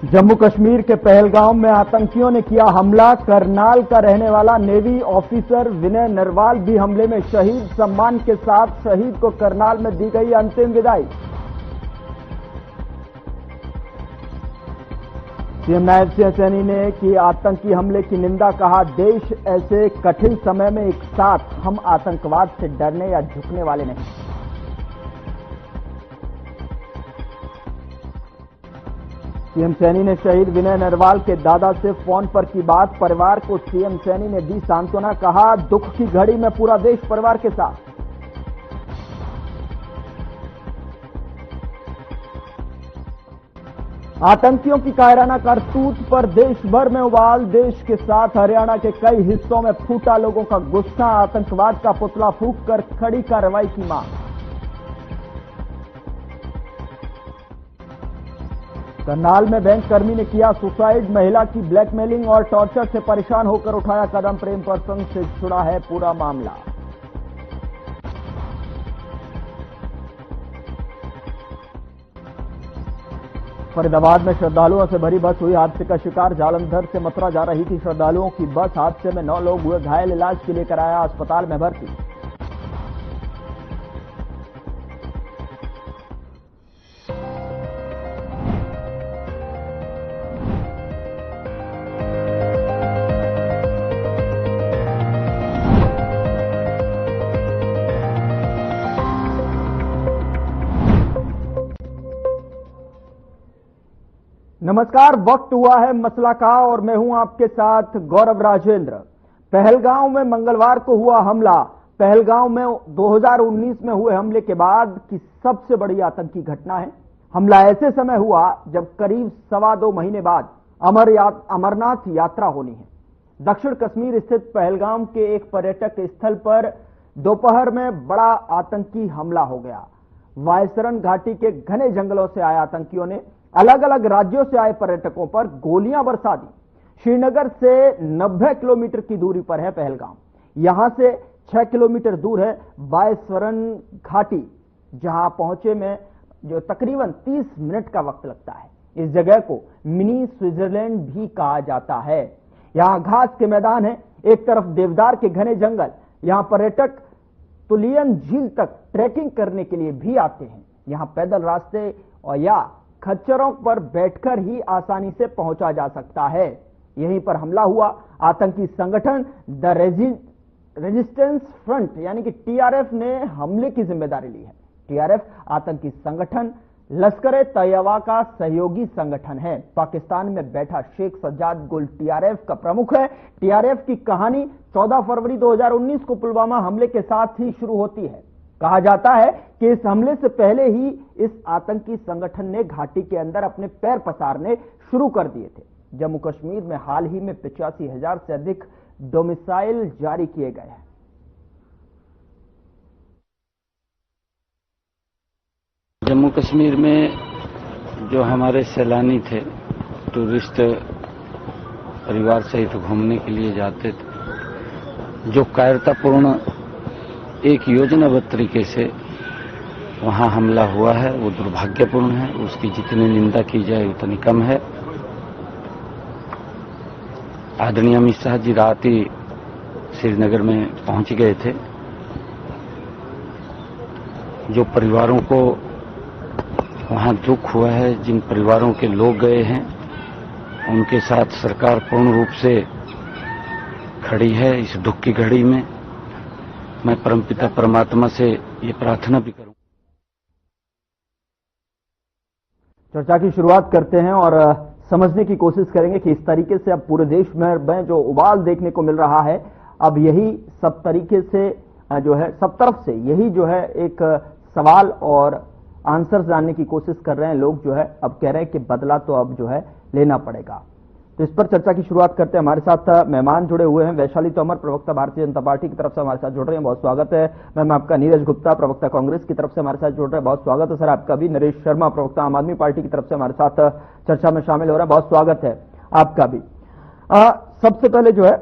जम्मू कश्मीर के पहलगाम में आतंकियों ने किया हमला। करनाल का रहने वाला नेवी ऑफिसर विनय नरवाल भी हमले में शहीद। सम्मान के साथ शहीद को करनाल में दी गई अंतिम विदाई। सीएम नायब सिंह सैनी ने की आतंकी हमले की निंदा। कहा, देश ऐसे कठिन समय में एक साथ, हम आतंकवाद से डरने या झुकने वाले नहीं। सीएम सैनी ने शहीद विनय नरवाल के दादा से फोन पर की बात। परिवार को सीएम सैनी ने दी सांत्वना। कहा, दुख की घड़ी में पूरा देश परिवार के साथ। आतंकियों की कायराना करतूत पर देश भर में उबाल। देश के साथ हरियाणा के कई हिस्सों में फूटा लोगों का गुस्सा। आतंकवाद का पुतला फूंक कर कड़ी कार्रवाई की मांग। करनाल में बैंक कर्मी ने किया सुसाइड। महिला की ब्लैकमेलिंग और टॉर्चर से परेशान होकर उठाया कदम। प्रेम प्रसंग से जुड़ा है पूरा मामला। फरीदाबाद में श्रद्धालुओं से भरी बस हुई हादसे का शिकार। जालंधर से मथुरा जा रही थी श्रद्धालुओं की बस। हादसे में 9 लोग हुए घायल। इलाज के लिए कराया अस्पताल में भर्ती। नमस्कार, वक्त हुआ है मसला का और मैं हूं आपके साथ गौरव राजेंद्र। पहलगाम में मंगलवार को हुआ हमला। पहलगाम में 2019 में हुए हमले के बाद की सबसे बड़ी आतंकी घटना है। हमला ऐसे समय हुआ जब करीब 2.25 महीने बाद अमरनाथ यात्रा होनी है। दक्षिण कश्मीर स्थित पहलगाम के एक पर्यटक स्थल पर दोपहर में बड़ा आतंकी हमला हो गया। वायसरन घाटी के घने जंगलों से आए आतंकियों ने अलग अलग राज्यों से आए पर्यटकों पर गोलियां बरसा दी। श्रीनगर से 90 किलोमीटर की दूरी पर है पहलगाम। यहां से 6 किलोमीटर दूर है वायसरन घाटी, जहां पहुंचे में जो तकरीबन 30 मिनट का वक्त लगता है। इस जगह को मिनी स्विट्जरलैंड भी कहा जाता है। यहां घास के मैदान है, एक तरफ देवदार के घने जंगल। यहां पर्यटक तुलियन झील तक ट्रैकिंग करने के लिए भी आते हैं। यहां पैदल रास्ते और या खच्चरों पर बैठकर ही आसानी से पहुंचा जा सकता है। यहीं पर हमला हुआ। आतंकी संगठन द रेजिस्टेंस फ्रंट यानी कि टीआरएफ ने हमले की जिम्मेदारी ली है। टीआरएफ आतंकी संगठन लश्कर तैयबा का सहयोगी संगठन है। पाकिस्तान में बैठा शेख सज्जाद गुल टीआरएफ का प्रमुख है। टीआरएफ की कहानी 14 फरवरी 2019 को पुलवामा हमले के साथ ही शुरू होती है। कहा जाता है कि इस हमले से पहले ही इस आतंकी संगठन ने घाटी के अंदर अपने पैर पसारने शुरू कर दिए थे। जम्मू कश्मीर में हाल ही में 85,000 से अधिक डोमिसाइल जारी किए गए हैं। जम्मू कश्मीर में जो हमारे सैलानी थे, टूरिस्ट परिवार सहित घूमने के लिए जाते थे, जो कायरतापूर्ण एक योजनाबद्ध तरीके से वहां हमला हुआ है, वो दुर्भाग्यपूर्ण है। उसकी जितनी निंदा की जाए उतनी कम है। आदरणीय अमित शाह जी रात ही श्रीनगर में पहुंच गए थे। जो परिवारों को वहां दुख हुआ है, जिन परिवारों के लोग गए हैं, उनके साथ सरकार पूर्ण रूप से खड़ी है इस दुख की घड़ी में। मैं परमपिता परमात्मा से ये प्रार्थना भी करूं। चर्चा की शुरुआत करते हैं और समझने की कोशिश करेंगे कि इस तरीके से अब पूरे देश में जो उबाल देखने को मिल रहा है, अब यही सब तरीके से जो है सब तरफ से यही जो है एक सवाल और आंसर जानने की कोशिश कर रहे हैं लोग। जो है अब कह रहे हैं कि बदला तो अब जो है लेना पड़ेगा। तो इस पर चर्चा की शुरुआत करते हैं। हमारे साथ मेहमान जुड़े हुए हैं। वैशाली तोमर, प्रवक्ता भारतीय जनता पार्टी की तरफ से हमारे साथ जुड़ रहे हैं, बहुत स्वागत है। मैम आपका। नीरज गुप्ता, प्रवक्ता कांग्रेस की तरफ से हमारे साथ जुड़ रहे हैं, बहुत स्वागत है सर आपका भी। नरेश शर्मा, प्रवक्ता आम आदमी पार्टी की तरफ से हमारे साथ चर्चा में शामिल हो रहे हैं, बहुत स्वागत है आपका भी। सबसे पहले जो है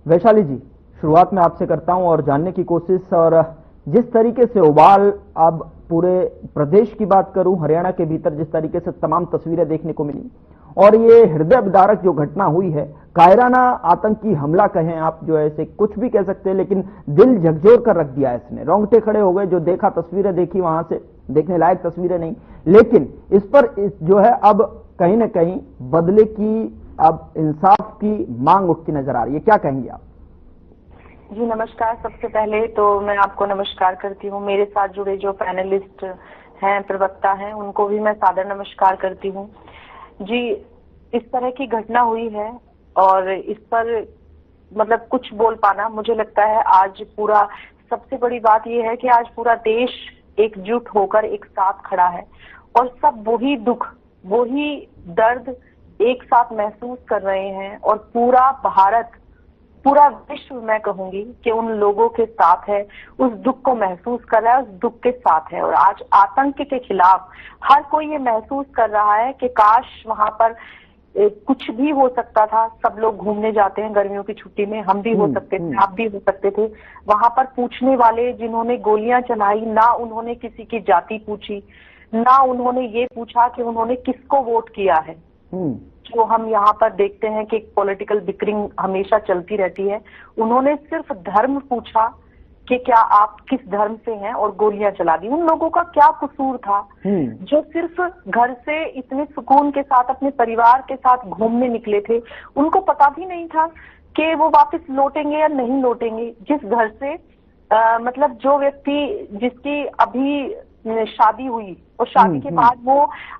वैशाली जी, शुरुआत में आपसे करता हूं और जानने की कोशिश, और जिस तरीके से उबाल अब पूरे प्रदेश की बात करूं, हरियाणा के भीतर जिस तरीके से तमाम तस्वीरें देखने को मिली, और ये हृदय विदारक जो घटना हुई है, कायराना आतंकी हमला कहें आप, जो ऐसे कुछ भी कह सकते हैं, लेकिन दिल झकझोर कर रख दिया इसने। रोंगटे खड़े हो गए जो देखा, तस्वीरें देखी, वहां से देखने लायक तस्वीरें नहीं, लेकिन इस पर जो है अब कहीं ना कहीं बदले की, अब इंसाफ की मांग उठती नजर आ रही है। क्या कहेंगे आप? जी नमस्कार। सबसे पहले तो मैं आपको नमस्कार करती हूँ। मेरे साथ जुड़े जो पैनलिस्ट हैं, प्रवक्ता हैं, उनको भी मैं सादर नमस्कार करती हूँ। जी, इस तरह की घटना हुई है और इस पर मतलब कुछ बोल पाना, मुझे लगता है आज पूरा, सबसे बड़ी बात यह है कि आज पूरा देश एकजुट होकर एक साथ खड़ा है और सब वही दुख, वही दर्द एक साथ महसूस कर रहे हैं और पूरा भारत, पूरा विश्व, मैं कहूंगी कि उन लोगों के साथ है, उस दुख को महसूस कर रहा है, उस दुख के साथ है। और आज आतंक के खिलाफ हर कोई ये महसूस कर रहा है कि काश वहां पर कुछ भी हो सकता था। सब लोग घूमने जाते हैं गर्मियों की छुट्टी में, हम भी हो सकते थे, आप भी हो सकते थे। वहां पर पूछने वाले जिन्होंने गोलियां चलाई, ना उन्होंने किसी की जाति पूछी, ना उन्होंने ये पूछा कि उन्होंने किसको वोट किया है। जो हम यहाँ पर देखते हैं कि पॉलिटिकल बिकरिंग हमेशा चलती रहती है, उन्होंने सिर्फ धर्म पूछा कि क्या आप किस धर्म से हैं, और गोलियां चला दी। उन लोगों का क्या कसूर था जो सिर्फ घर से इतने सुकून के साथ अपने परिवार के साथ घूमने निकले थे? उनको पता भी नहीं था कि वो वापस लौटेंगे या नहीं लौटेंगे। जिस घर से मतलब जो व्यक्ति जिसकी अभी शादी हुई और शादी के बाद वो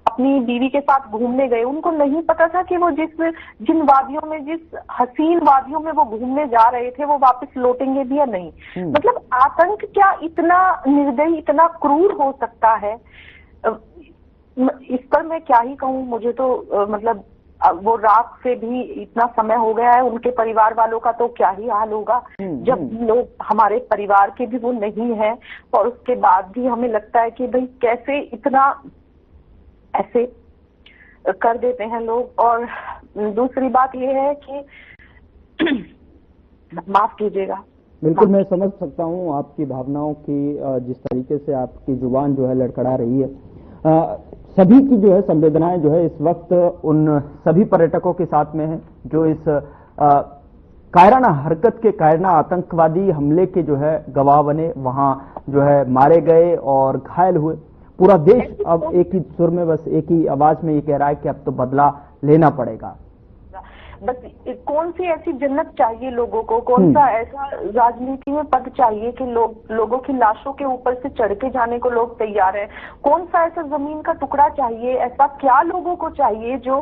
अपनी बीवी के साथ घूमने गए, उनको नहीं पता था कि वो जिन वादियों में, जिस हसीन वादियों में वो घूमने जा रहे थे, वो वापस लौटेंगे भी या नहीं। मतलब आतंक क्या इतना निर्दयी, इतना क्रूर हो सकता है? इस पर मैं क्या ही कहूँ। मुझे तो मतलब वो रात से भी इतना समय हो गया है, उनके परिवार वालों का तो क्या ही हाल होगा जब लोग, हमारे परिवार के भी वो नहीं है, और उसके बाद भी हमें लगता है कि भाई कैसे इतना ऐसे कर देते हैं लोग। और दूसरी बात ये है कि माफ कीजिएगा। बिल्कुल, मैं समझ सकता हूँ आपकी भावनाओं की, जिस तरीके से आपकी जुबान जो है लड़खड़ा रही है। सभी की जो है संवेदनाएं जो है इस वक्त उन सभी पर्यटकों के साथ में है जो इस कायराना हरकत के, कायराना आतंकवादी हमले के जो है गवाह बने, वहां जो है मारे गए और घायल हुए। पूरा देश अब एक ही सुर में, बस एक ही आवाज में ये कह रहा है कि अब तो बदला लेना पड़ेगा। बस कौन सी ऐसी जन्नत चाहिए लोगों को, कौन सा ऐसा राजनीति में पद चाहिए कि लोगों की लाशों के ऊपर से चढ़ के जाने को लोग तैयार हैं? कौन सा ऐसा जमीन का टुकड़ा चाहिए? ऐसा क्या लोगों को चाहिए जो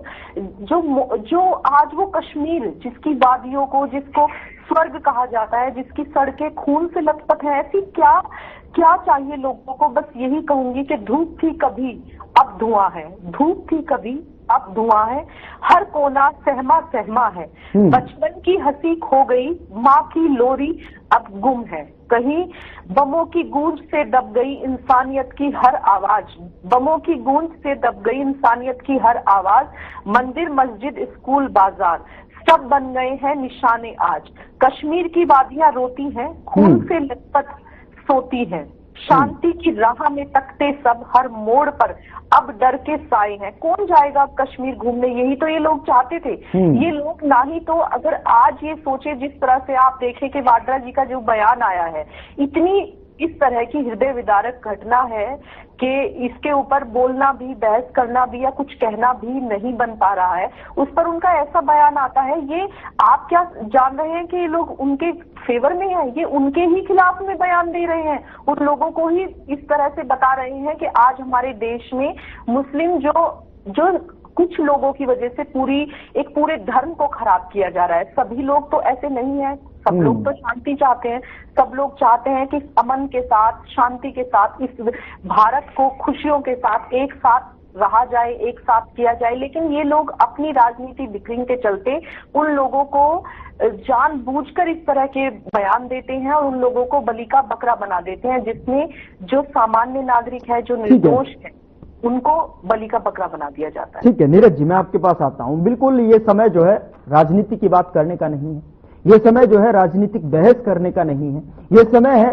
आज वो कश्मीर, जिसकी वादियों को, जिसको स्वर्ग कहा जाता है, जिसकी सड़कें खून से लथपथ है, ऐसी क्या चाहिए लोगों को? बस यही कहूंगी कि धूप थी कभी, अब धुआं है। धूप थी कभी, अब धुआं है। हर कोना सहमा सहमा है। बचपन की हंसी खो गई, माँ की लोरी अब गुम है। कहीं बमों की गूंज से दब गई इंसानियत की हर आवाज। बमों की गूंज से दब गई इंसानियत की हर आवाज। मंदिर, मस्जिद, स्कूल, बाजार सब बन गए हैं निशाने आज। कश्मीर की वादियां रोती हैं, खून से लथपथ सोती हैं। शांति की राह में तकते सब, हर मोड़ पर अब डर के साए हैं। कौन जाएगा अब कश्मीर घूमने? यही तो ये लोग चाहते थे। ये लोग ना ही तो, अगर आज ये सोचे, जिस तरह से आप देखें कि वाड्रा जी का जो बयान आया है, इतनी इस तरह की हृदय विदारक घटना है कि इसके ऊपर बोलना भी, बहस करना भी या कुछ कहना भी नहीं बन पा रहा है। उस पर उनका ऐसा बयान आता है। ये आप क्या जान रहे हैं कि ये लोग उनके फेवर में है? ये उनके ही खिलाफ में बयान दे रहे हैं। उन लोगों को ही इस तरह से बता रहे हैं कि आज हमारे देश में मुस्लिम जो कुछ लोगों की वजह से पूरे धर्म को खराब किया जा रहा है। सभी लोग तो ऐसे नहीं है, सब लोग तो शांति चाहते हैं। सब लोग चाहते हैं कि अमन के साथ, शांति के साथ इस भारत को खुशियों के साथ एक साथ रहा जाए, एक साथ किया जाए। लेकिन ये लोग अपनी राजनीति बिखरिंग के चलते उन लोगों को जानबूझकर इस तरह के बयान देते हैं और उन लोगों को बलि का बकरा बना देते हैं, जिसमें जो सामान्य नागरिक है, जो निर्दोष है, उनको बलि का बकरा बना दिया जाता है। ठीक है नीरज जी, मैं आपके पास आता हूं। बिल्कुल, ये समय जो है राजनीति की बात करने का नहीं है, ये समय जो है राजनीतिक बहस करने का नहीं है। ये समय है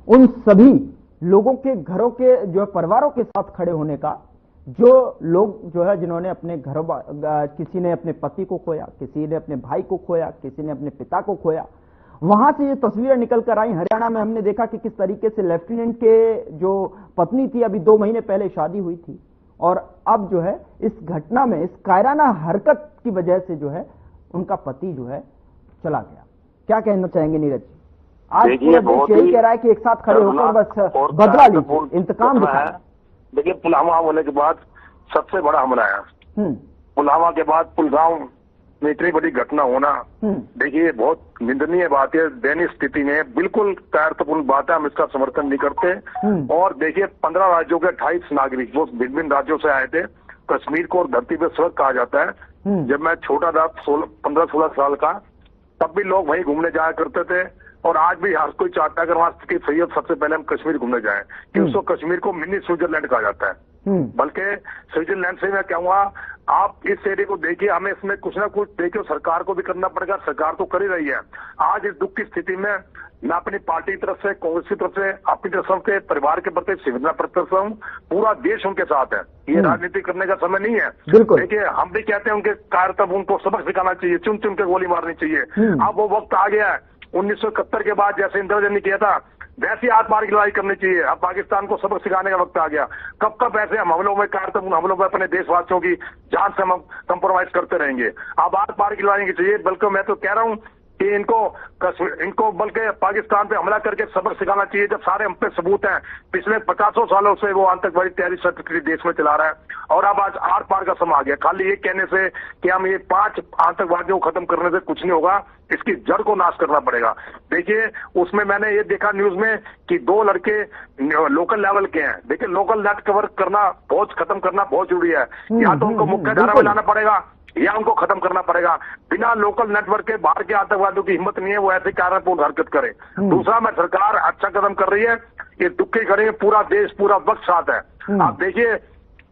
उन सभी लोगों के घरों के जो परिवारों के साथ खड़े होने का, जो लोग जो है जिन्होंने अपने घर, किसी ने अपने पति को खोया, किसी ने अपने भाई को खोया, किसी ने अपने पिता को खोया, वहां से ये तस्वीरें निकल कर आई। हरियाणा में हमने देखा कि किस तरीके से लेफ्टिनेंट के जो पत्नी थी, अभी 2 महीने पहले शादी हुई थी, और अब जो है इस घटना में, इस कायराना हरकत की वजह से जो है उनका पति जो है चला गया। क्या कहना चाहेंगे नीरज जी? आज पूरा देश यही कह रहा है कि एक साथ खड़े होकर बस बदला लीजिए, इंतकाम दिखाएं। देखिए, पुलवामा होने के बाद सबसे बड़ा हमला है। पुलवामा के बाद पुलगांव में इतनी बड़ी घटना होना, देखिए बहुत निंदनीय बात है। दैनिक स्थिति में बिल्कुल कायरतापूर्ण बात है, हम इसका समर्थन नहीं करते। और देखिए 15 राज्यों के 28 नागरिक वो भिन्न भिन्न राज्यों से आए थे। कश्मीर को और धरती पे स्वर्ग कहा जाता है। जब मैं छोटा था 15-16 साल का, तब भी लोग वहीं घूमने जाया करते थे, और आज भी हर कोई चाहता है अगर वहां की सही सबसे पहले हम कश्मीर घूमने जाएं, कि उसको कश्मीर को मिनी स्विट्जरलैंड कहा जाता है। बल्कि स्विट्जरलैंड से मैं कहूंगा आप इस एरिया को देखिए, हमें इसमें कुछ ना कुछ देखिए, सरकार को भी करना पड़ेगा। सरकार तो कर ही रही है। आज इस दुख की स्थिति में मैं अपनी पार्टी की तरफ से, कांग्रेस की तरफ से, अपनी तरफ से परिवार के प्रति संवेदना प्रकट हूँ। पूरा देश उनके साथ है। ये राजनीति करने का समय नहीं है। देखिए, हम भी कहते हैं उनके कार्यतब उनको सबक सिखाना चाहिए, चुन चुन के गोली मारनी चाहिए। अब वो वक्त आ गया है। 1971 के बाद जैसे इंदिरा जी ने किया था, वैसी आत्मार की लड़ाई करनी चाहिए। अब पाकिस्तान को सबक सिखाने का वक्त आ गया। कब कब ऐसे हम हमलों में, कार्यतब हमलों में अपने देशवासियों की जान से हम कंप्रोमाइज करते रहेंगे? अब आत्मार की लड़ाई चाहिए। बल्कि मैं तो कह रहा हूँ कि इनको बल्कि पाकिस्तान पे हमला करके सबक सिखाना चाहिए, जब सारे हम पे सबूत हैं। पिछले 50 सालों से वो आतंकवादी तैयारी सर्टिफिकेट देश में चला रहा है, और अब आज आर पार का समय आ गया। खाली ये कहने से कि हम ये 5 आतंकवादियों को खत्म करने से कुछ नहीं होगा। इसकी जड़ को नाश करना पड़ेगा। देखिए, उसमें मैंने ये देखा न्यूज में कि 2 लड़के लोकल लेवल के हैं। देखिए, लोकल नेट कवर करना, फौज खत्म करना बहुत जरूरी है। या तो उनको मुख्य धारा में लाना पड़ेगा, या उनको खत्म करना पड़ेगा। बिना लोकल नेटवर्क के बाहर के आतंकवादियों की हिम्मत नहीं है वो ऐसे कार्यपूर्ण हरकत करे। दूसरा, मैं सरकार अच्छा कदम कर रही है, ये दुख की घड़ी में पूरा देश, पूरा वक्त साथ है। आप देखिए,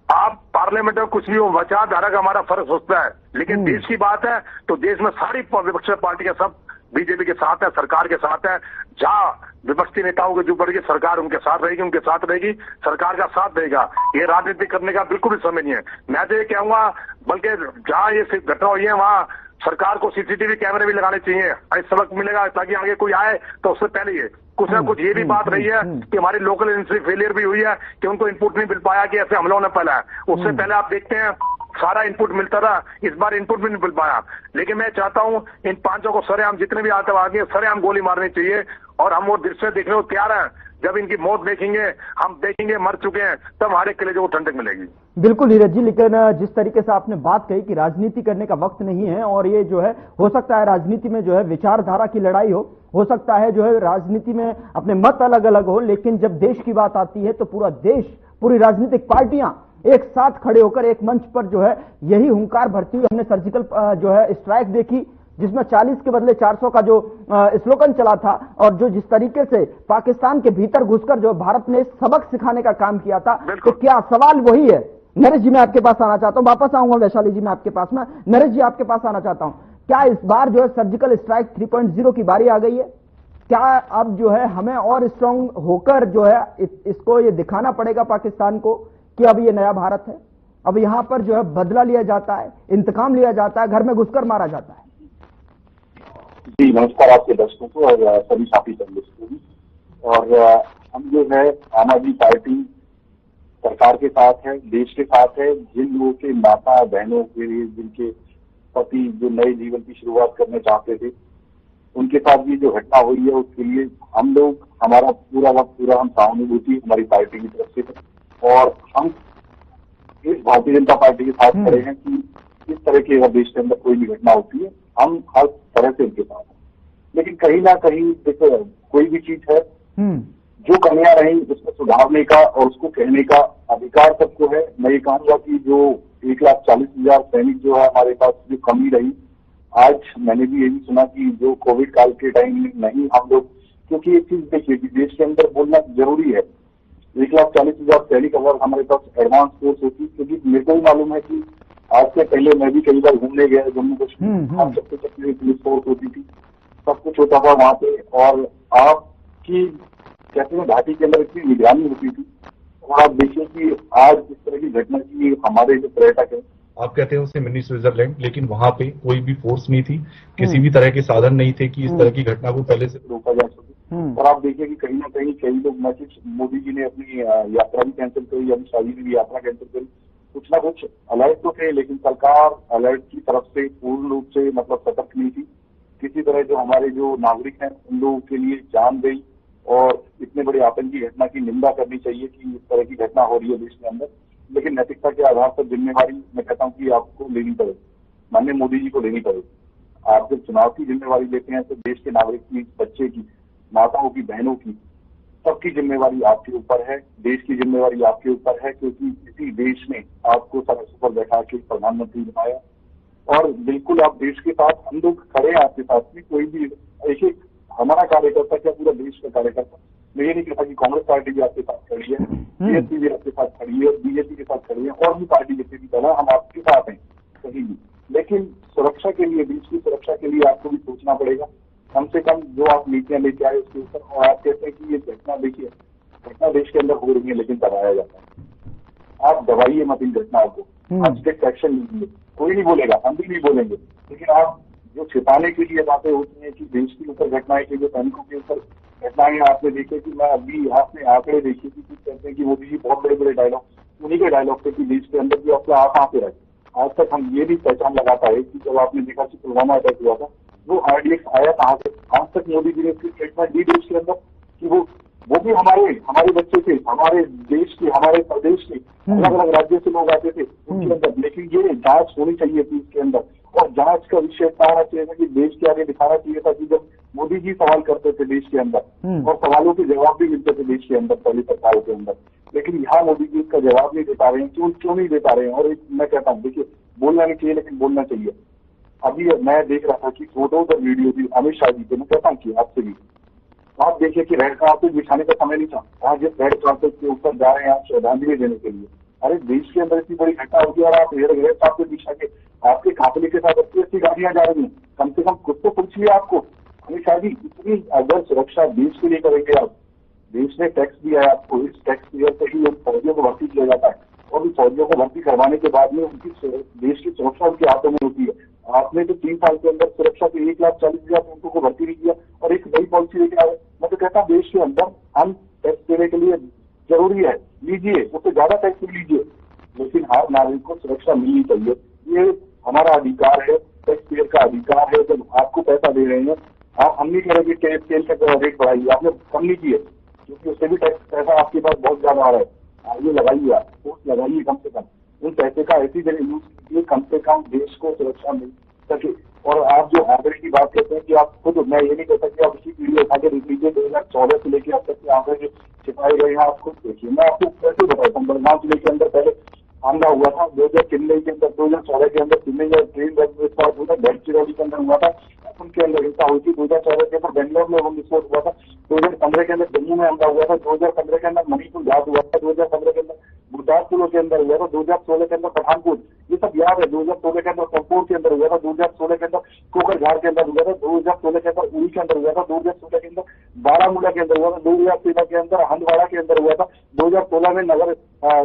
आप पार्लियामेंट में कुछ भी हो, विचारधारा का हमारा फर्क होता है, लेकिन देश की बात है तो देश में सारी विपक्षी पार्टियां सब बीजेपी के साथ है, सरकार के साथ है। जहां विपक्षी नेताओं के जो बढ़ेगी, सरकार उनके साथ रहेगी, उनके साथ रहेगी, सरकार का साथ देगा। ये राजनीति करने का बिल्कुल भी समय नहीं है। मैं तो ये कहूंगा, बल्कि जहां ये घटना हुई है वहां सरकार को सीसीटीवी कैमरे भी लगाने चाहिए। सबक मिलेगा, ताकि आगे कोई आए तो उससे पहले ये कुछ ना कुछ ये भी बात रही है कि हमारी लोकल एजेंसी फेलियर भी हुई है कि उनको इनपुट नहीं मिल पाया कि ऐसे हमलों ने फैला है। उससे पहले आप देखते हैं सारा इनपुट मिलता था, इस बार इनपुट भी नहीं मिल पाया। लेकिन मैं चाहता हूं इन 5 को सरेआम, जितने भी आतंकवादी सरेआम गोली मारनी चाहिए, और हम वो दृश्य देखने को तैयार हैं। जब इनकी मौत देखेंगे, हम देखेंगे मर चुके हैं, तब हमारे के लिए जो ठंडक मिलेगी। बिल्कुल नीरज जी, लेकिन जिस तरीके से आपने बात कही कि राजनीति करने का वक्त नहीं है, और ये जो है हो सकता है राजनीति में जो है विचारधारा की लड़ाई हो सकता है जो है राजनीति में अपने मत अलग अलग हो, लेकिन जब देश की बात आती है तो पूरा देश, पूरी राजनीतिक पार्टियां एक साथ खड़े होकर एक मंच पर जो है यही हुंकार भरती हुई हमने सर्जिकल जो है स्ट्राइक देखी, जिसमें 40 के बदले 400 का जो स्लोगन चला था, और जो जिस तरीके से पाकिस्तान के भीतर घुसकर जो भारत ने सबक सिखाने का काम किया था। तो क्या सवाल वही है? नरेश जी, मैं आपके पास आना चाहता हूं, वापस आऊंगा वैशाली जी मैं आपके पास में। नरेश जी, आपके पास आना चाहता हूं, क्या इस बार जो है सर्जिकल स्ट्राइक 3.0 की बारी आ गई है? क्या अब जो है हमें और स्ट्रांग होकर जो है इसको ये दिखाना पड़ेगा पाकिस्तान को कि अब ये नया भारत है, अब यहां पर जो है बदला लिया जाता है, इंतकाम लिया जाता है, घर में घुसकर मारा जाता है? जी नमस्कार आपके दर्शकों को और सभी साथी जर्नलिस्टों को। और हम जो है आम आदमी पार्टी सरकार के साथ है, देश के साथ है। जिन लोगों के माता बहनों के लिए, जिनके पति जो नए जीवन की शुरुआत करना चाहते थे, उनके साथ भी जो घटना हुई है उसके लिए हम लोग, हमारा पूरा वक्त, पूरा हम सहानुभूति हमारी पार्टी की तरफ से है। और हम इस भारतीय जनता पार्टी के साथ खड़े हैं कि इस तरह की अगर देश के अंदर कोई भी घटना होती है, हम हर तरह से उनके साथ हैं। लेकिन कहीं ना कहीं देखो, कोई भी चीज है, जो कमियां रही उसको सुधारने का और उसको कहने का अधिकार सबको है। मैं ये कहूंगा कि जो 1,40,000 सैनिक जो है हमारे पास, जो कमी रही, आज मैंने भी ये भी सुना कि जो कोविड काल के टाइम में नहीं हम लोग, क्योंकि एक चीज देखिए कि देश के अंदर बोलना जरूरी है। 1,40,000 सैनिक अगर हमारे पास एडवांस फोर्स होती, क्योंकि मेरे को भी मालूम है कि आज से पहले मैं भी कई बार घूमने गया जम्मू कश्मीर, हम सबसे चक्री पुलिस फोर्स होती थी, सब कुछ होता था वहां पे, और आपकी कहते हैं घाटी के अंदर इतनी निगरानी होती थी। और आप देखिए कि आज जिस तरह तरह की घटना की हमारे जो पर्यटक है, आप कहते हैं उसे मिनी स्विट्जरलैंड, लेकिन वहां पे कोई भी फोर्स नहीं थी, किसी भी तरह के साधन नहीं थे कि इस तरह की घटना को पहले से रोका जा सके। और आप देखिए कि कहीं ना कहीं कई लोग मैसेज, मोदी जी ने अपनी यात्रा भी कैंसिल करी, अमित शाह जी ने भी यात्रा कैंसिल करी, कुछ ना कुछ अलर्ट तो थे, लेकिन सरकार अलर्ट की तरफ से पूर्ण रूप से मतलब सतर्क नहीं थी। किसी तरह जो हमारे जो नागरिक हैं उन लोगों के लिए जान गई, और इतने बड़े आतंकी घटना की निंदा करनी चाहिए कि इस तरह की घटना हो रही है देश के अंदर, लेकिन नैतिकता के आधार पर जिम्मेवारी मैं कहता हूँ कि आपको लेनी पड़े, माननीय मोदी जी को लेनी पड़े। आप जब चुनाव की जिम्मेवारी लेते हैं तो देश के नागरिक की, बच्चे की, माताओं की, बहनों की, सबकी जिम्मेवारी आपके ऊपर है, देश की जिम्मेवारी आपके ऊपर है, क्योंकि इसी देश ने आपको सरस पर बैठा के प्रधानमंत्री बनाया। और बिल्कुल आप देश के साथ, हम लोग खड़े हैं आपके साथ में, कोई भी एक हमारा कार्यकर्ता क्या पूरा देश का कार्यकर्ता, मैं ये नहीं कहता कि कांग्रेस पार्टी भी आपके साथ खड़ी है, बीएसपी भी आपके साथ खड़ी है, बीजेपी के साथ खड़ी है, और भी पार्टी जितनी भी तरह हम आपके साथ हैं कहीं भी, लेकिन सुरक्षा के लिए, देश की सुरक्षा के लिए आपको भी सोचना पड़ेगा। कम से कम जो आप नीतियां लेके आए उसके ऊपर, और आप कहते हैं कि ये घटना, देखिए घटना देश के अंदर हो रही है लेकिन दबाया जाता है। आप दबाइए मत इन घटनाओं को, आप स्ट्रिक्ट एक्शन लीजिए, कोई नहीं बोलेगा, हम भी नहीं बोलेंगे, लेकिन आप जो छिपाने के लिए बातें होती हैं कि देश के ऊपर घटनाएं, कि जो सैनिकों के ऊपर घटनाएं आपने देखे कि मैं अभी आपने आंकड़े देखे कि कुछ कहते हैं कि मोदी जी बहुत बड़े बड़े डायलॉग, उन्हीं के डायलॉग थे कि देश के अंदर भी आपके आप कहाँ पे रहे। आज तक हम ये भी पहचान लगा पाए कि जब आपने देखा कि पुलवामा अटैक हुआ था, वो RDX आया कहाँ से, आज तक मोदी जी ने उसकी स्टेटमेंट दी देश के अंदर कि वो भी हमारे बच्चे थे, हमारे देश के, हमारे प्रदेश के अलग अलग राज्यों से लोग आते थे उनके अंदर, लेकिन ये जांच होनी चाहिए थी इसके अंदर, और जांच का विषय आना चाहिए था कि देश के आगे दिखाना चाहिए था कि जब मोदी जी सवाल करते थे देश के अंदर, और सवालों के जवाब भी मिलते थे देश के अंदर पहली सरकारों के अंदर, लेकिन यहाँ मोदी जी इसका जवाब नहीं दे पा रहे हैं। क्यों नहीं दे पा रहे हैं? और एक मैं कहता हूँ, देखिए बोलना नहीं चाहिए लेकिन बोलना चाहिए। अभी मैं देख रहा था कि फोटोज और वीडियो भी अमित शाह जी के, मैं कहता हूँ कि आपसे भी आप देखिए कि रेड कार्पेट बिछाने का समय नहीं था, आज जिस रेड कार्पेट के ऊपर जा रहे हैं आप श्रद्धांजलि देने के लिए, अरे देश के अंदर इतनी बड़ी घटना होगी और आप रेड कार्पेट बिछा के आपके काफिले के साथ 80 गाड़ियां जा रही हैं, कम से कम कुछ तो पूछिए आपको। अमित शाह जी, इतनी अगर सुरक्षा देश के लिए करेंगे आप, देश ने टैक्स दिया है आपको, इस टैक्स पेयर से ही फौजियों को भर्ती किया जाता है, और उन फौजियों को भर्ती करवाने के बाद में उनकी देश की सुरक्षा उनके हाथों में होती है। आपने तो 3 साल के अंदर सुरक्षा के 1,40,000 उनको को भर्ती नहीं किया और एक नई पॉलिसी लेके आए। मैं तो कहता हूँ देश के अंदर हम टैक्स देने के लिए जरूरी है, लीजिए, उससे ज्यादा टैक्स लीजिए, लेकिन हर नागरिक को सुरक्षा मिलनी चाहिए। ये हमारा अधिकार है, टैक्स पेयर का अधिकार है। जब आपको पैसा दे रहे हैं, आप हम नहीं कह रहे कि तेल का रेट बढ़ाइए, आपने कम नहीं किए, क्योंकि उससे भी टैक्स पैसा आपके पास बहुत ज्यादा आ रहा है। आगे लगाइए, आप फोर्स लगाइए, कम से कम उन पैसे का ऐसी जगह यूज कीजिए कम से कम देश को सुरक्षा मिल सके। और आप जो आंकड़े की बात करते हैं कि आप खुद, मैं ये नहीं कहता कि आप उसी वीडियो उठा के देख लीजिए 2014 से लेकर अब तक के आंकड़े जो छिपाए गए हैं आप खुद देखिए। मैं आपको कैसे बताता हूँ, बलगाम जिले के अंदर पहले हमला हुआ था, 2000 चेन्नई के अंदर, 2014 के अंदर चेन्नई में ट्रेन विस्फोट हुआ था, गढ़चिरौली के अंदर हुआ था, उनके अंदर हिंसा हुई थी, 2014 के अंदर बेंगलोर में विस्फोट हुआ था, 2015 के अंदर जम्मू में हमला हुआ था, 2015 के अंदर मणिपुर घाट हुआ था, 2015 के अंदर गुरदासपुर के अंदर हुआ था, 2016 के अंदर पठानकोट, ये सब याद है, 2016 के अंदर सोमपुर के अंदर हुआ था, 2016 के अंदर कोकरझाड़ के अंदर हुआ था, 2016 के अंदर उड़ी के अंदर हुआ था, 2016 के अंदर बारामूला के अंदर हुआ था, 2013 के अंदर हंदवाड़ा के अंदर हुआ था, 2016 में नगर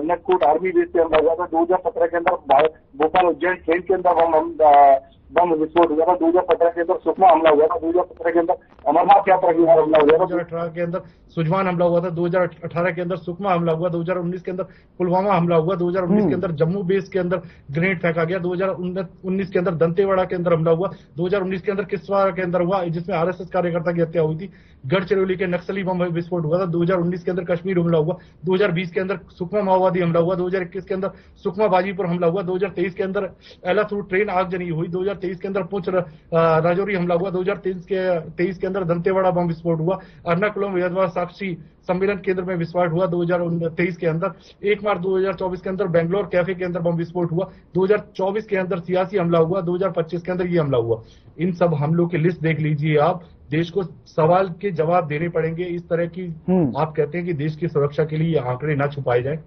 नटकोट आर्मी बेस पे हमला हुआ था, 2017 के अंदर भोपाल उज्जैन ट्रेन के अंदर बम विस्फोट हुआ था, 2017 के अंदर सुकमा हमला हुआ था, 2017 के अंदर अमरनाथ यात्रा के अंदर हमला हुआ था, 2018 के अंदर सुजवान हमला हुआ था, 2018 के अंदर सुकमा हमला हुआ, 2019 के अंदर पुलवामा हमला हुआ, 2019 के अंदर जम्मू बेस के अंदर ग्रेनेड फेंका गया, 2019 के अंदर दंतेवाड़ा के अंदर हमला हुआ, 2019 के अंदर किश्तवाड़ के अंदर हुआ जिसमें RSS कार्यकर्ता की हत्या हुई थी, गढ़चिरौली के नक्सली बम विस्फोट हुआ था, 2019 के अंदर कश्मीर हमला हुआ, 2020 के अंदर सुकमा माओवादी हमला हुआ, 2021 के अंदर सुकमा बाजीपुर हमला हुआ, 2023 के अंदर एलाथू ट्रेन आगजनी हुई, 2023 के अंदर पुंछ राजौरी हमला हुआ, 2023 के अंदर दंतेवाड़ा बम विस्फोट हुआ, एर्नाकुलम विधवा साक्षी सम्मेलन केंद्र में विस्फोट हुआ 2023 के अंदर, 1 मार्च 2024 के अंदर बेंगलोर कैफे के अंदर बम विस्फोट हुआ, 2024 के अंदर सियासी हमला हुआ, 2025 के अंदर ये हमला हुआ। इन सब हमलों की लिस्ट देख लीजिए आप, देश को सवाल के जवाब देने पड़ेंगे। इस तरह की आप कहते हैं कि देश की सुरक्षा के लिए ये आंकड़े ना छुपाए जाए,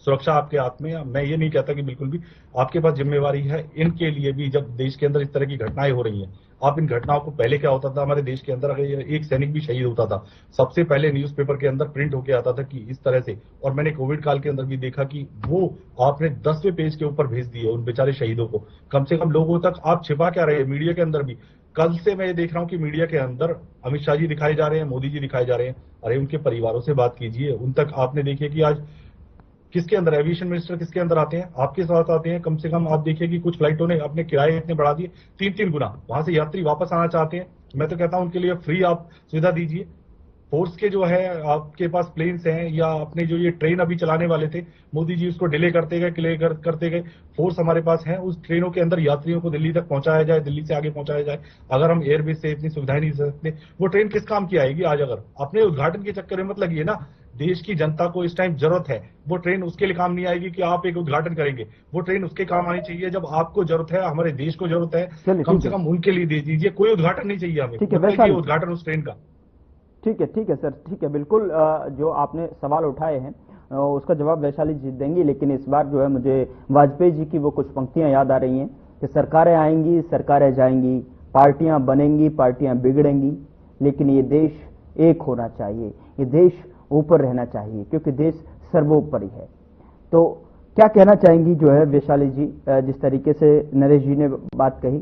सुरक्षा आपके हाथ में है। मैं ये नहीं कहता कि बिल्कुल भी आपके पास जिम्मेवारी है इनके लिए भी। जब देश के अंदर इस तरह की घटनाएं हो रही हैं, आप इन घटनाओं को, पहले क्या होता था हमारे देश के अंदर, अगर एक सैनिक भी शहीद होता था, सबसे पहले न्यूज़पेपर के अंदर प्रिंट होके आता था कि इस तरह से। और मैंने कोविड काल के अंदर भी देखा कि वो आपने 10वें पेज के ऊपर भेज दिए उन बेचारे शहीदों को। कम से कम लोगों तक आप छिपा क्या रहे हैं, मीडिया के अंदर भी। कल से मैं ये देख रहा हूं कि मीडिया के अंदर अमित शाह जी दिखाए जा रहे हैं, मोदी जी दिखाए जा रहे हैं। अरे उनके परिवारों से बात कीजिए, उन तक आपने देखिए कि आज किसके अंदर, एविएशन मिनिस्टर किसके अंदर आते हैं, आपके साथ आते हैं। कम से कम आप देखिए कि कुछ फ्लाइटों ने अपने किराए इतने बढ़ा दिए, 3-3 गुना। वहां से यात्री वापस आना चाहते हैं, मैं तो कहता हूं उनके लिए फ्री आप सुविधा दीजिए। फोर्स के जो है आपके पास प्लेन्स हैं, या अपने जो ये ट्रेन अभी चलाने वाले थे, मोदी जी उसको डिले करते गए। फोर्स हमारे पास है, उस ट्रेनों के अंदर यात्रियों को दिल्ली तक पहुंचाया जाए, दिल्ली से आगे पहुंचाया जाए। अगर हम एयरबेस से इतनी सुविधाएं नहीं दे सकते, वो ट्रेन किस काम की आएगी आज? अगर अपने उद्घाटन के चक्कर में मत लगिए ना। देश की जनता को इस टाइम जरूरत है, वो ट्रेन उसके लिए काम नहीं आएगी कि आप एक उद्घाटन करेंगे। वो ट्रेन उसके काम आनी चाहिए जब आपको जरूरत है, हमारे देश को जरूरत है। कम से कम उनके लिए दे दीजिए, कोई उद्घाटन नहीं चाहिए हमें, उद्घाटन उस ट्रेन का। ठीक है सर, ठीक है, बिल्कुल। जो आपने सवाल उठाए हैं उसका जवाब वैशाली जी देंगी, लेकिन इस बार जो है मुझे वाजपेयी जी की वो कुछ पंक्तियां याद आ रही हैं कि सरकारें आएंगी, सरकारें जाएंगी, पार्टियां बनेंगी, पार्टियां बिगड़ेंगी, लेकिन ये देश एक होना चाहिए, ये देश ऊपर रहना चाहिए, क्योंकि देश सर्वोपरि है। तो क्या कहना चाहेंगी जो है वैशाली जी, जिस तरीके से नरेश जी ने बात कही,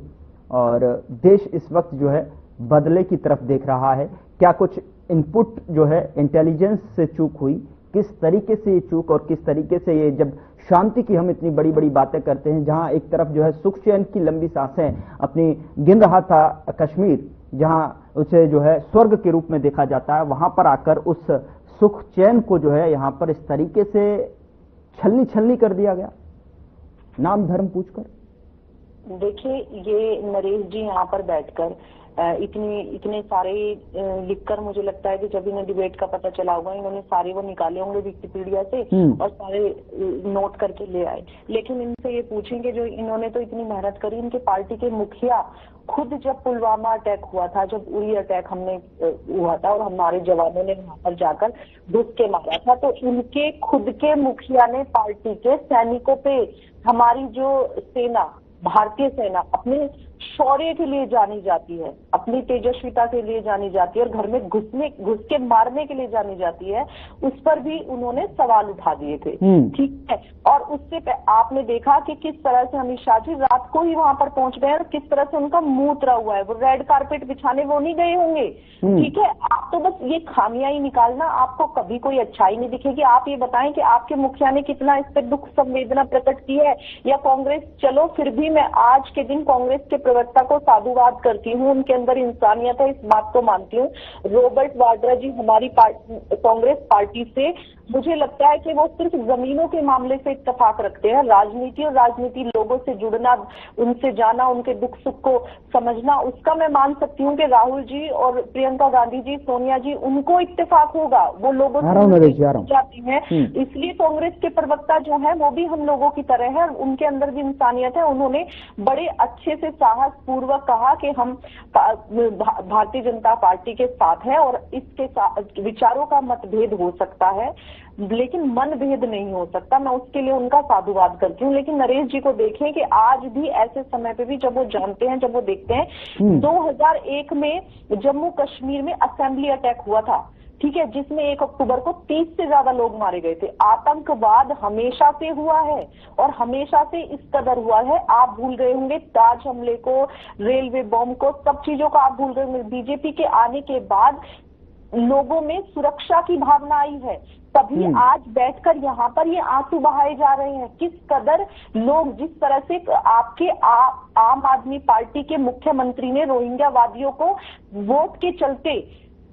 और देश इस वक्त जो है बदले की तरफ देख रहा है, क्या कुछ इनपुट जो है इंटेलिजेंस से चूक हुई? किस तरीके से ये चूक, और किस तरीके से ये, जब शांति की हम इतनी बड़ी बड़ी बातें करते हैं, जहां एक तरफ जो है सुख चैन की लंबी सांसें अपनी गिन रहा था कश्मीर, जहां उसे जो है स्वर्ग के रूप में देखा जाता है, वहां पर आकर उस सुख चैन को जो है यहां पर इस तरीके से छलनी कर दिया गया, नाम धर्म पूछकर। देखिए, ये नरेश जी यहाँ पर बैठकर इतने सारे लिखकर, मुझे लगता है कि जब इन्हें डिबेट का पता चला होगा, इन्होंने सारे वो निकाले होंगे विकिपीडिया से और सारे नोट करके ले आए। लेकिन इनसे ये पूछेंगे, जो इन्होंने तो इतनी मेहनत करी, इनके पार्टी के मुखिया खुद जब पुलवामा अटैक हुआ था, जब उरी अटैक हमने हुआ था और हमारे जवानों ने वहां पर जाकर घुस के मारा था, तो इनके खुद के मुखिया ने पार्टी के सैनिकों पे, हमारी जो सेना, भारतीय सेना अपने शौर्य के लिए जानी जाती है, अपनी तेजस्विता के लिए जानी जाती है, और घर में घुस के मारने के लिए जानी जाती है, उस पर भी उन्होंने सवाल उठा दिए थे। ठीक है, और उससे आपने देखा कि किस तरह से अमित शाह जी रात को ही वहां पर पहुंच गए और किस तरह से उनका मुंह उतरा हुआ है। वो रेड कारपेट बिछाने वो नहीं गए होंगे। ठीक है, आप तो बस ये खामियां ही निकालना, आपको कभी कोई अच्छाई नहीं दिखेगी। आप ये बताएं कि आपके मुखिया ने कितना इस पर दुख संवेदना प्रकट की है, या कांग्रेस, चलो फिर भी मैं आज के दिन कांग्रेस के प्रवक्ता को साधुवाद करती हूँ, उनके अंदर इंसानियत है, इस बात को मानती हूँ। रॉबर्ट वाड्रा जी हमारी कांग्रेस पार्टी से, मुझे लगता है कि वो सिर्फ जमीनों के मामले से इत्तेफाक रखते हैं। राजनीति और राजनीति लोगों से जुड़ना, उनसे जाना, उनके दुख सुख को समझना, उसका मैं मान सकती हूँ कि राहुल जी और प्रियंका गांधी जी, सोनिया जी, उनको इत्तेफाक होगा, वो लोगों से जाती हैं। इसलिए कांग्रेस के प्रवक्ता जो है वो भी हम लोगों की तरह है, उनके अंदर भी इंसानियत है। उन्होंने बड़े अच्छे से साहस पूर्वक कहा कि हम भारतीय जनता पार्टी के साथ हैं, और इसके साथ विचारों का मतभेद हो सकता है लेकिन मनभेद नहीं हो सकता। मैं उसके लिए उनका साधुवाद करती हूँ। लेकिन नरेश जी को देखें कि आज भी ऐसे समय पे भी जब वो जानते हैं, जब वो देखते हैं 2001 में जम्मू कश्मीर में असेंबली अटैक हुआ था, ठीक है, जिसमें 1 अक्टूबर को 30 से ज्यादा लोग मारे गए थे। आतंकवाद हमेशा से हुआ है और हमेशा से इस कदर हुआ है, आप भूल गए होंगे ताज हमले को, रेलवे बॉम्ब को, सब चीजों को आप भूल गए होंगे। बीजेपी के आने के बाद लोगों में सुरक्षा की भावना आई है, तभी आज बैठकर यहाँ पर ये आंसू बहाए जा रहे हैं। किस कदर लोग, जिस तरह से आपके आम आदमी पार्टी के मुख्यमंत्री ने रोहिंग्या वादियों को वोट के चलते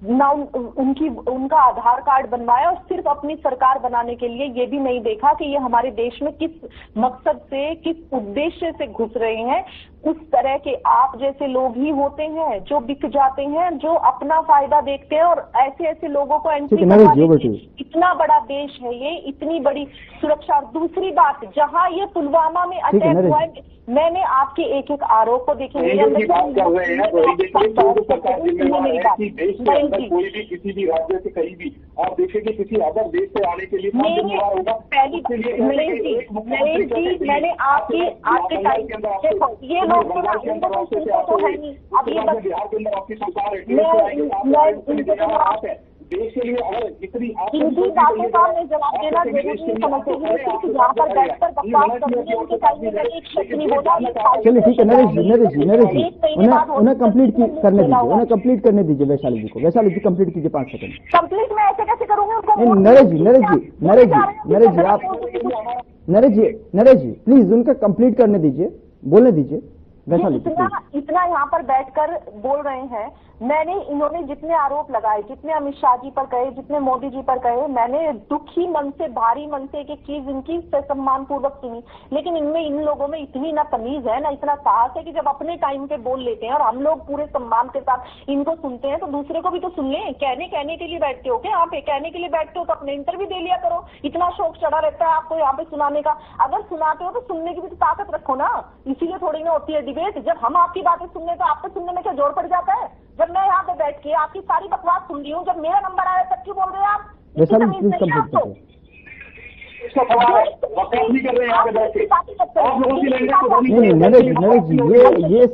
ना उनका आधार कार्ड बनवाया, और सिर्फ अपनी सरकार बनाने के लिए, ये भी नहीं देखा कि ये हमारे देश में किस मकसद से, किस उद्देश्य से घुस रहे हैं। उस तरह के आप जैसे लोग ही होते हैं जो बिक जाते हैं, जो अपना फायदा देखते हैं, और ऐसे ऐसे लोगों को एंट्री करवाने। इतना बड़ा देश है ये, इतनी बड़ी सुरक्षा। और दूसरी बात, जहां ये पुलवामा में अटैक हुआ है, मैंने आपके एक एक आरोप को देखे, मेरे अंदर कोई भी किसी भी राज्य से कहीं भी आप देखेंगे किसी अदर देश से आने के लिए पहली नरेश जी, मैंने आपके टाइम ये लोग तो है नहीं। अब ये बिहार के अंदर आपकी सरकार है देश के लिए, अगर इनकी बातों का मैं जवाब देना जरूरी नहीं समझते हैं, सिर्फ यहाँ पर बैठकर बकवास करनी है। उनके टाइम में मैंने एक शब्द नहीं बोला। चलिए ठीक है नरेश जी उन्हें कंप्लीट करने दीजिए, उन्हें कंप्लीट करने दीजिए वैशाली जी को। वैशाली जी कंप्लीट कीजिए 5 सेकंड। कंप्लीट मैं ऐसे कैसे करूंगी उनको? नरेश जी प्लीज उनका कंप्लीट करने दीजिए, बोलने दीजिए वैशाली जी। इतना यहाँ पर बैठकर बोल रहे हैं। मैंने इन्होंने जितने आरोप लगाए, जितने अमित शाह जी पर कहे, जितने मोदी जी पर कहे, मैंने दुखी मन से, भारी मन से एक एक चीज इनकी सम्मान पूर्वक सुनी। लेकिन इनमें, इन लोगों में इतनी ना तमीज है, ना इतना साहस है कि जब अपने टाइम पे बोल लेते हैं और हम लोग पूरे सम्मान के साथ इनको सुनते हैं, तो दूसरे को भी तो सुन लें। कहने के लिए बैठते हो क्या? आप कहने के लिए बैठते हो तो अपने इंटरव्यू दे लिया करो। इतना शौक चढ़ा रहता है आपको यहाँ पे सुनाने का। अगर सुनाते हो तो सुनने की भी तो ताकत रखो ना। इसीलिए थोड़ी ना होती है डिबेट। जब हम आपकी बातें सुनने, तो आपको सुनने में क्या जोर पड़ जाता है? जब मैं यहाँ पे बैठ के आपकी सारी बकवास सुन रही हूँ, जब मेरा नंबर आया तब क्यों बोल रहे हैं आप? नरेश जी ये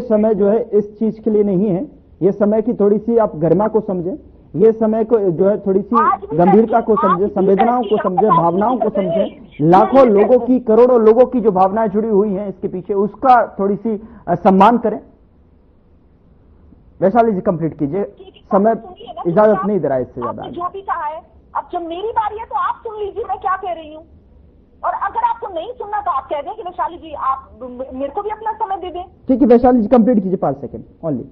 समय जो है इस चीज के लिए नहीं है। ये समय की थोड़ी सी आप गरिमा को समझें, ये समय को जो है थोड़ी सी गंभीरता को समझे, संवेदनाओं को समझे, भावनाओं को समझे। लाखों लोगों की, करोड़ों लोगों की जो भावनाएं जुड़ी हुई हैं इसके पीछे, उसका थोड़ी सी सम्मान करें। वैशाली जी कंप्लीट कीजिए, समय इजाजत नहीं दे रहा है इससे ज्यादा। जो भी कहा है, अब जब मेरी बारी है तो आप सुन लीजिए मैं क्या कह रही हूँ। और अगर आपको नहीं सुनना तो आप कह दें कि वैशाली जी आप मेरे को भी अपना समय दे दें। ठीक है वैशाली जी कंप्लीट कीजिए 5 सेकंड ओनली।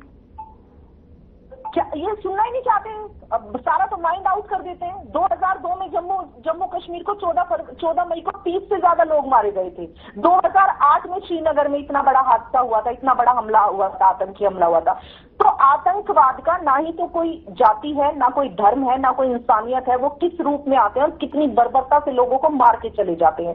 क्या ये सुनना ही नहीं चाहते? अब सारा तो माइंड आउट कर देते हैं। 2002 में जम्मू कश्मीर को 14 मई को 30 से ज्यादा लोग मारे गए थे। 2008 में श्रीनगर में इतना बड़ा हादसा हुआ था, इतना बड़ा हमला हुआ था, आतंकी हमला हुआ था। तो आतंकवाद का ना ही तो कोई जाति है, ना कोई धर्म है, ना कोई इंसानियत है। वो किस रूप में आते हैं और कितनी बर्बरता से लोगों को मार के चले जाते हैं।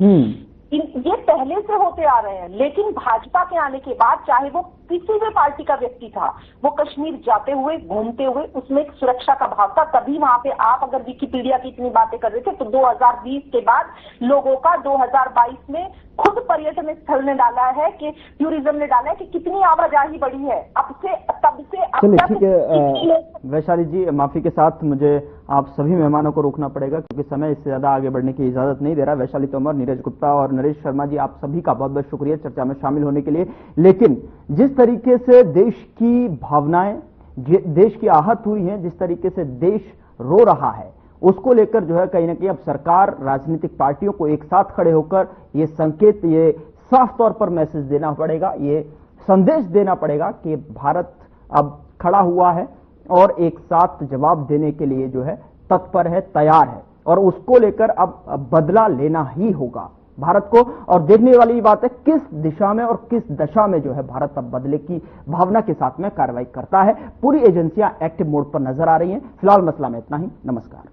ये पहले से होते आ रहे हैं। लेकिन भाजपा के आने के बाद, चाहे वो किसी भी पार्टी का व्यक्ति था, वो कश्मीर जाते हुए, घूमते हुए, उसमें एक सुरक्षा का भाव था। तभी वहां पे आप अगर विकिपीडिया की इतनी बातें कर रहे थे, तो 2020 के बाद लोगों का 2022 में खुद पर्यटन स्थल ने डाला है कि टूरिज्म ने डाला है कि कितनी आवाजाही बढ़ी है तब से चलिए ठीक है वैशाली जी, माफी के साथ मुझे आप सभी मेहमानों को रोकना पड़ेगा क्योंकि समय इससे ज्यादा आगे बढ़ने की इजाजत नहीं दे रहा। वैशाली तोमर, नीरज गुप्ता और नरेश शर्मा जी, आप सभी का बहुत बहुत शुक्रिया चर्चा में शामिल होने के लिए। लेकिन जिस तरीके से देश की भावनाएं, देश की आहत हुई है, जिस तरीके से देश रो रहा है, उसको लेकर जो है कहीं ना कहीं अब सरकार, राजनीतिक पार्टियों को एक साथ खड़े होकर ये संकेत, ये साफ तौर पर मैसेज देना पड़ेगा, ये संदेश देना पड़ेगा कि भारत अब खड़ा हुआ है और एक साथ जवाब देने के लिए जो है तत्पर है, तैयार है, और उसको लेकर अब बदला लेना ही होगा भारत को। और देखने वाली बात है किस दिशा में और किस दशा में जो है भारत अब बदले की भावना के साथ में कार्रवाई करता है। पूरी एजेंसियां एक्टिव मोड पर नजर आ रही हैं। फिलहाल मसला में इतना ही। नमस्कार।